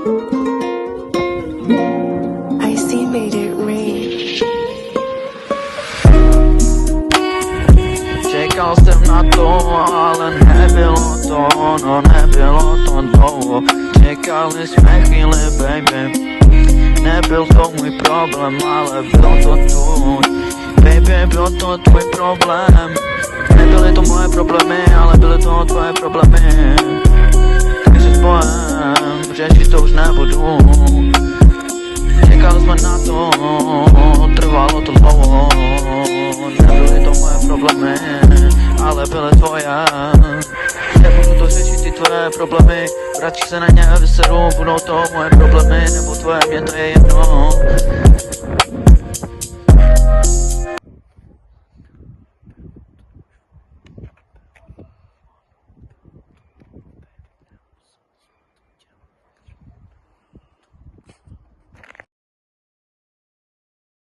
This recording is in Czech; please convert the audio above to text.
Ice made it rain. Čekal jsem na to, ale nebylo to, no nebylo to dlouho. Čekali jsme chvíli, baby. Nebyl to můj problém, ale byl to tvůj. Baby, byl to tvůj problém. Nebyly to moje problémy, ale byly to tvoje problémy. Takže s Bohem, řešit to už nebudu. Čekali jsme na to, trvalo to dlouho. Nebyly to moje problémy, ale byly tvoje. Nebudu to řešit ty tvoje problémy. Radši se na ně vyseru, budou to moje problémy nebo tvoje, mě to je jedno.